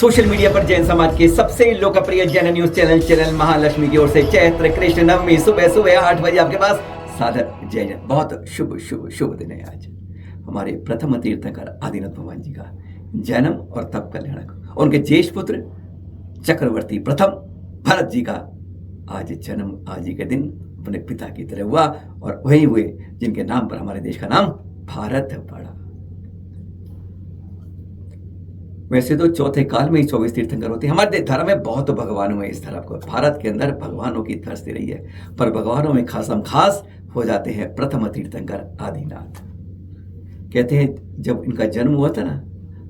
Social media पर जैन समाज के सबसे लोकप्रिय जैन न्यूज चैनल महालक्ष्मी की ओर से चैत्र कृष्ण नवमी सुबह सुबह 8 बजे आपके पास सादर जय जैन। बहुत शुभ शुभ शुभ दिन है आज हमारे प्रथम तीर्थंकर आदिनाथ भगवान जी का जन्म और तप कल्याणक, उनके ज्येष्ठ पुत्र चक्रवर्ती प्रथम भरत जी का आज जन्म आज ही के दिन अपने पिता की तरह हुआ और वही हुए जिनके नाम पर हमारे देश का नाम भारत पड़ा। वैसे तो चौथे काल में ही 24 तीर्थंकर होते हैं। हमारे धर्म में बहुत भगवान हुए इस धर्म को, भारत के अंदर भगवानों की धरती रही है, पर भगवानों में खासम खास हो जाते हैं प्रथम तीर्थंकर आदिनाथ। कहते हैं जब इनका जन्म हुआ था ना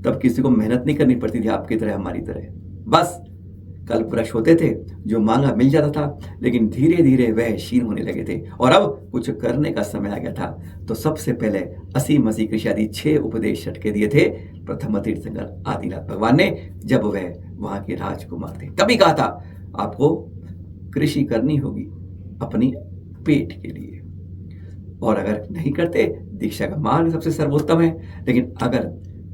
तब किसी को मेहनत नहीं करनी पड़ती थी, आपकी तरह हमारी तरह, बस कल्पवृक्ष होते थे जो मांगा मिल जाता था। लेकिन धीरे धीरे वह क्षीण होने लगे थे और अब कुछ करने का समय आ गया था। तो सबसे पहले 80 मसीह कृषि आदि 6 उपदेश छटके दिए थे प्रथम तीर्थंकर आदिनाथ भगवान ने, जब वह वहां के राजकुमार थे। कभी कहा था आपको कृषि करनी होगी अपनी पेट के लिए, और अगर नहीं करते दीक्षा का मार्ग सबसे सर्वोत्तम है। लेकिन अगर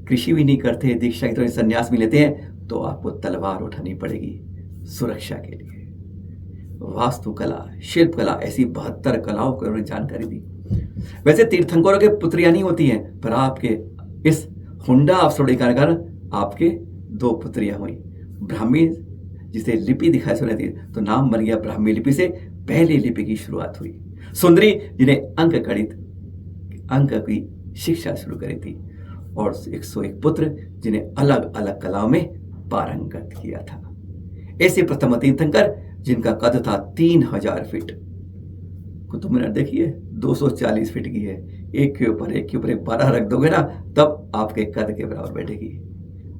कृषि भी नहीं करते, दीक्षा की तरह संन्यास भी लेते हैं, तो आपको तलवार उठानी पड़ेगी सुरक्षा के लिए। वास्तुकला, शिल्पकला, ऐसी 72 कलाओं की उन्होंने जानकारी दी। वैसे तीर्थंकरों के पुत्रियां नहीं होती हैं, पर आपके इस हुंडा अफसोड़ी कर आपके 2 पुत्रियां हुई। ब्राह्मी जिसे लिपि दिखाई सुनी थी तो नाम बन गया ब्राह्मी लिपि से पहली लिपि की शुरुआत हुई। सुंदरी जिन्हें अंक की शिक्षा शुरू करी थी, और 101 पुत्र जिन्हें अलग अलग कलाओं में पारंगत किया था। ऐसे प्रथम तीर्थंकर जिनका कद था 3000 फीट। कुतुब मीनार देखिए 240 फीट की है, एक के ऊपर एक 12 रख दोगे ना तब आपके कद के बराबर बैठेगी।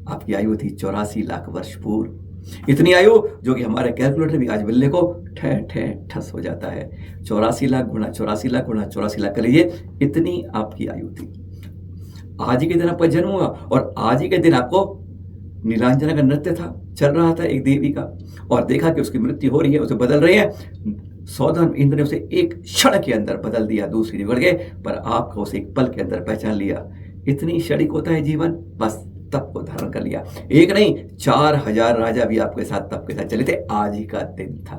आपकी आयु थी 84 लाख वर्ष पूर्व। इतनी आयु जो कि हमारे कैलकुलेटर भी आज मिलने को ठस हो जाता है। 84 लाख गुणा 84 लाख गुणा 84 लाख कर लीजिए, इतनी आपकी आयु थी। आज ही के दिन आपका जन्म हुआ और आज ही के दिन आपको नीलांजना का नृत्य था, चल रहा था एक देवी का, और देखा कि उसकी मृत्यु हो रही है, उसे बदल रहे हैं। सौधर्म इंद्र ने उसे एक क्षण के अंदर बदल दिया, दूसरी बढ़ गए, पर आपको उसे एक पल के अंदर पहचान लिया। इतनी क्षणिक होता है जीवन, बस तप को धारण कर लिया। एक नहीं 4000 राजा भी आपके साथ तप के साथ चले थे। आज ही का दिन था।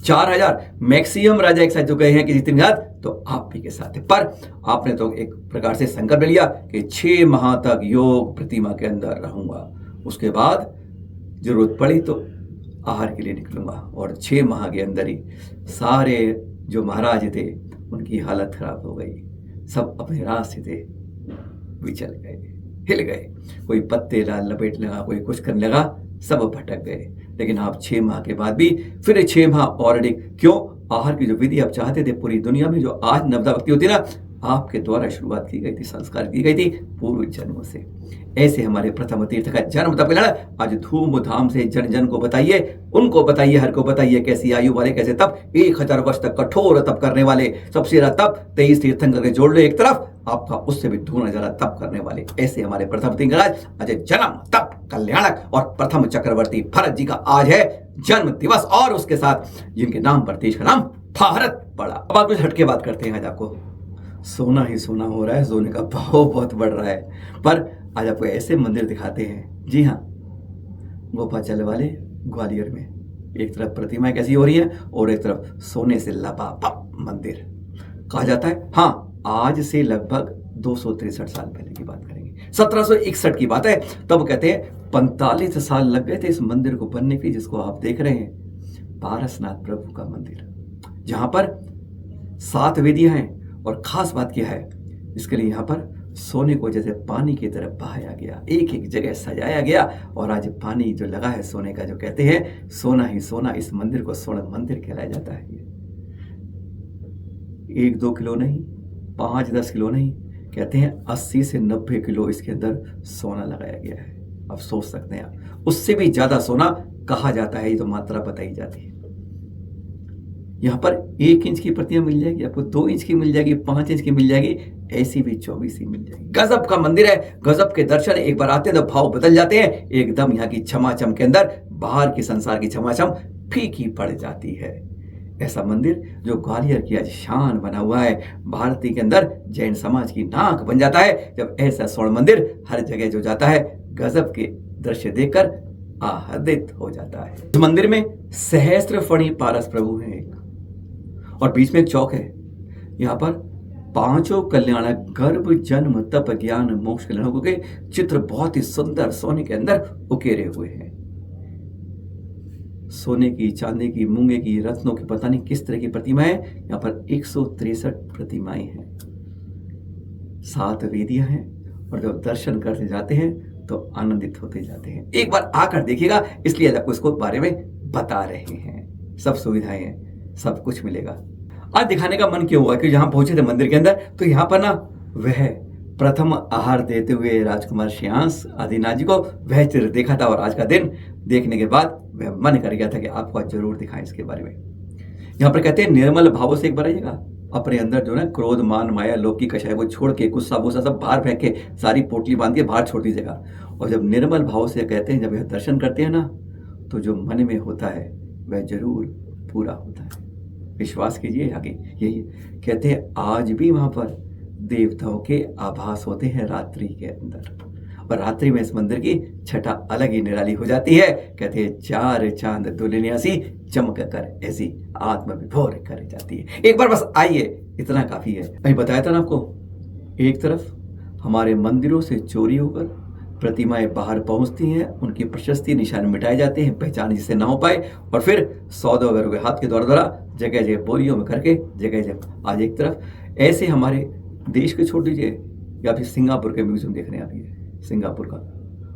4000 मैक्सिमम राजा एक साथ जो गए हैं किसी दिन याद, तो आप भी के साथ थे। पर आपने तो एक प्रकार से संकल्प लिया कि 6 माह तक योग प्रतिमा के अंदर रहूंगा, उसके बाद जरूरत पड़ी तो आहार के लिए निकलूंगा। और 6 माह के अंदर ही सारे जो महाराज थे उनकी हालत खराब हो गई, सब अपने रास्ते थे विचल गए, हिल गए, कोई पत्ते लपेट लगा, कोई कुछ करने लगा, सब भटक गए। लेकिन आप 6 माह के बाद भी फिर 6 माह और अधिक, क्यों? आहार की जो विधि आप चाहते थे पूरी दुनिया में जो आज नवदा भक्ति होती ना, आपके द्वारा शुरुआत की गई थी, संस्कार की गई थी पूर्व जन्मों से। ऐसे हमारे प्रथम तीर्थ का जन्म तब आज धूमधाम से जन जन को बताइए, उनको बताइए, हर को बताइए कैसी आयु वाले कैसे तप, 1000 वर्ष तक कठोर तप करने वाले, सबसे ज्यादा तप 23 तीर्थंकर के जोड़ लो एक तरफ, आपका उससे भी दूना ज्यादा तप करने वाले। ऐसे हमारे प्रथम तीर्थंकर आज जन्म तप कल्याणक और प्रथम चक्रवर्ती भरत जी का आज है जन्म दिवस, और उसके साथ जिनके नाम पर देश का नाम भारत पड़ा। अब आप कुछ हटके बात करते हैं। आज आपको सोना ही सोना हो रहा है, सोने का भाव बहुत बढ़ रहा है, पर आज आपको ऐसे मंदिर दिखाते हैं। जी हाँ, गोपाचल वाले ग्वालियर में एक तरफ प्रतिमाएं कैसी हो रही है और एक तरफ सोने से लबालब मंदिर। कहा जाता है हाँ, आज से लगभग 263 साल पहले की बात करेंगे, 1761 की बात है। तब कहते हैं 45 साल लग गए थे इस मंदिर को बनने की, जिसको आप देख रहे हैं पारसनाथ प्रभु का मंदिर, जहां पर 7 वेदियां हैं। और खास बात क्या है, इसके लिए यहाँ पर सोने को जैसे पानी की तरफ बहाया गया, एक एक जगह सजाया गया, और आज पानी जो लगा है सोने का, जो कहते हैं सोना ही सोना, इस मंदिर को स्वर्ण मंदिर कहलाया जाता है। 1-2 किलो नहीं, 5-10 किलो नहीं, कहते हैं 80 से 90 किलो इसके अंदर सोना लगाया गया है। अब सोच सकते हैं आप, उससे भी ज्यादा सोना कहा जाता है, ये तो मात्रा बताई जाती है। यहाँ पर 1 इंच की प्रतिमा मिल जाएगी आपको, 2 इंच की मिल जाएगी, 5 इंच की मिल जाएगी, ऐसी भी 24 ही मिल जाएगी। गजब का मंदिर है, गजब के दर्शन, एक बार आते हैं तो भाव बदल जाते हैं एकदम। यहाँ की छमाछम के अंदर बाहर की संसार की छमाछम फीकी पड़ जाती है। ऐसा मंदिर जो ग्वालियर की आज शान बना हुआ है, भारती के अंदर जैन समाज की नाक बन जाता है जब ऐसा स्वर्ण मंदिर हर जगह जो जाता है, गजब के दृश्य देखकर आहदित हो जाता है। इस मंदिर में सहस्त्र फणी पारस प्रभु हैं एक, और बीच में एक चौक है। यहाँ पर पांचों कल्याण, गर्भ, जन्म, तप, ज्ञान, मोक्ष, कल्याणों के चित्र बहुत ही सुंदर सोने के अंदर उकेरे हुए हैं। सोने की, चांदी की, मूंगे की, रत्नों की, पता नहीं किस तरह की प्रतिमाएं। यहाँ पर 163 प्रतिमाएं हैं, 7 वेदियां हैं, और जब दर्शन करते जाते हैं तो आनंदित होते जाते हैं। एक बार आकर देखिएगा, इसलिए आपको इसको बारे में बता रहे हैं। सब सुविधाएं हैं, सब कुछ मिलेगा। आज दिखाने का मन क्यों हुआ कि जहां पहुंचे थे मंदिर के अंदर, तो यहाँ पर ना वह प्रथम आहार देते हुए राजकुमार श्रेयांश आदिनाथ जी को वह चित्र देखा था, और आज का दिन देखने के बाद वह मन कर गया था कि आपको आज जरूर दिखाएं इसके बारे में। यहाँ पर कहते हैं निर्मल भावों से एक बार आइएगा, अपने अंदर जो है क्रोध, मान, माया, लोभ की कषाय को छोड़ के, गुस्सा वुस्सा सब बाहर फेंक के, सारी पोटली बांध के बाहर छोड़ दीजिएगा। और जब निर्मल भाव से कहते हैं, जब यह दर्शन करते हैं ना, तो जो मन में होता है वह जरूर पूरा होता है। विश्वास कीजिए। आगे यही कहते हैं, आज भी वहां पर देवताओं के आभास होते हैं रात्रि के अंदर, और रात्रि में इस मंदिर की छटा अलग ही निराली हो जाती है। कहते हैं, 4 चांद दुल्हनिया सी चमक कर ऐसी आत्म विभोर कर जाती है। एक बार बस आइए, इतना काफी है। अभी बताया था ना आपको, एक तरफ हमारे मंदिरों से चोरी होकर प्रतिमाएं बाहर पहुंचती हैं, उनकी प्रशस्ति निशान मिटाए जाते हैं, पहचान जिससे ना हो पाए, और फिर सौदागरों के हाथ के द्वारा जगह जगह बोरियों में करके जगह जगह। आज एक तरफ ऐसे हमारे देश के छोड़ दीजिए, या फिर सिंगापुर के म्यूजियम देख रहे हैं आप, ये सिंगापुर का,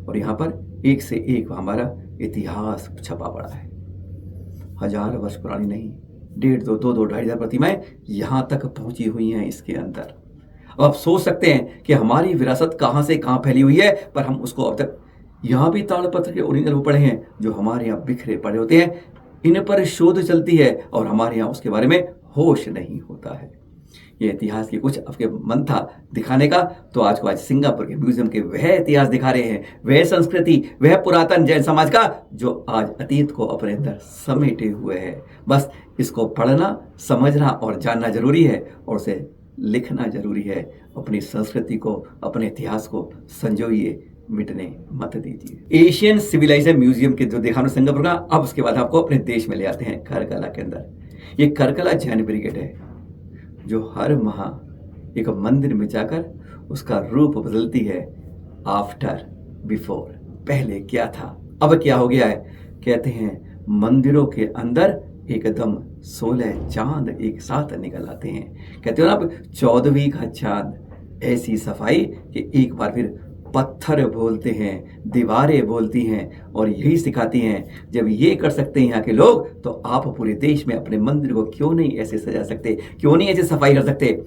और यहाँ पर एक से एक हमारा इतिहास छपा पड़ा है। 1000 वर्ष पुरानी नहीं, 1.5, 2, 2.5 प्रतिमाएं यहाँ तक पहुंची हुई हैं इसके अंदर। अब आप सोच सकते हैं कि हमारी विरासत कहां से कहां फैली हुई है, पर हम उसको अब तक, यहाँ भी ताड़पत्र के ओरिजिनल वो पड़े हैं जो हमारे यहाँ बिखरे पड़े होते हैं, इन पर शोध चलती है और हमारे यहाँ उसके बारे में होश नहीं होता है। ये इतिहास की कुछ आपके मन था दिखाने का, तो आज को आज सिंगापुर के म्यूजियम के वह इतिहास दिखा रहे हैं, वह संस्कृति, वह पुरातन जैन समाज का जो आज अतीत को अपने अंदर समेटे हुए है। बस इसको पढ़ना, समझना और जानना जरूरी है, और उसे लिखना जरूरी है। अपनी संस्कृति को, अपने इतिहास को संजोइए, मिटने मत दीजिए। एशियन सिविलाइजेशन म्यूजियम के जो देखा सिंगापुर का, अब उसके बाद आपको अपने देश में ले आते हैं करकला के अंदर। ये करकला जैन ब्रिगेड है जो हर माह एक मंदिर में जाकर उसका रूप बदलती है। आफ्टर बिफोर, पहले क्या था अब क्या हो गया है। कहते हैं मंदिरों के अंदर एकदम 16 चांद एक साथ निकल आते हैं। कहते हो ना, 14वीं का चांद, ऐसी सफाई कि एक बार फिर पत्थर बोलते हैं, दीवारें बोलती हैं, और यही सिखाती हैं। जब ये कर सकते हैं यहाँ के लोग, तो आप पूरे देश में अपने मंदिर को क्यों नहीं ऐसे सजा सकते, क्यों नहीं ऐसे सफाई कर सकते।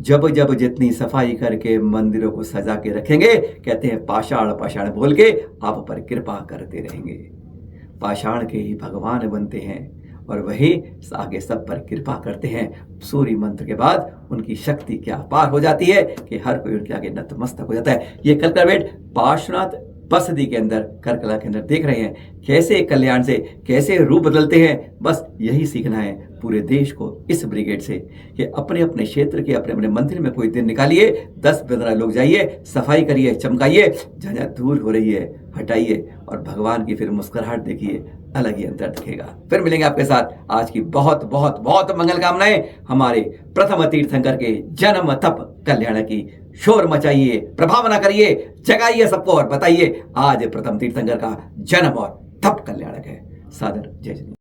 जब जब जितनी सफाई करके मंदिरों को सजा के रखेंगे, कहते हैं पाषाण पाषाण बोल के आप पर कृपा करते रहेंगे। पाषाण के ही भगवान बनते हैं और वही आगे सब पर कृपा करते हैं। सूर्य मंत्र के बाद उनकी शक्ति क्या अपार हो जाती है कि हर कोई उनके आगे नतमस्तक हो जाता है। ये करकला बेट पार्श्वनाथ बसदी के अंदर, करकला के अंदर देख रहे हैं कैसे कल्याण से कैसे रूप बदलते हैं। बस यही सीखना है पूरे देश को इस ब्रिगेड से कि अपने अपने क्षेत्र के अपने अपने मंदिर में कोई दिन निकालिए, 10-15 लोग जाइए, सफाई करिए, चमकाइए, जहाँ दूर हो रही है हटाइए, और भगवान की फिर मुस्कुराहट देखिए, अलग ही अंतर दिखेगा। फिर मिलेंगे आपके साथ। आज की बहुत बहुत बहुत मंगल कामनाएं हमारे प्रथम तीर्थंकर के जन्म तप कल्याण की। शोर मचाइए, प्रभावना करिए, जगाइए सबको और बताइए आज प्रथम तीर्थंकर का जन्म और तप कल्याणक है। सादर जय जय।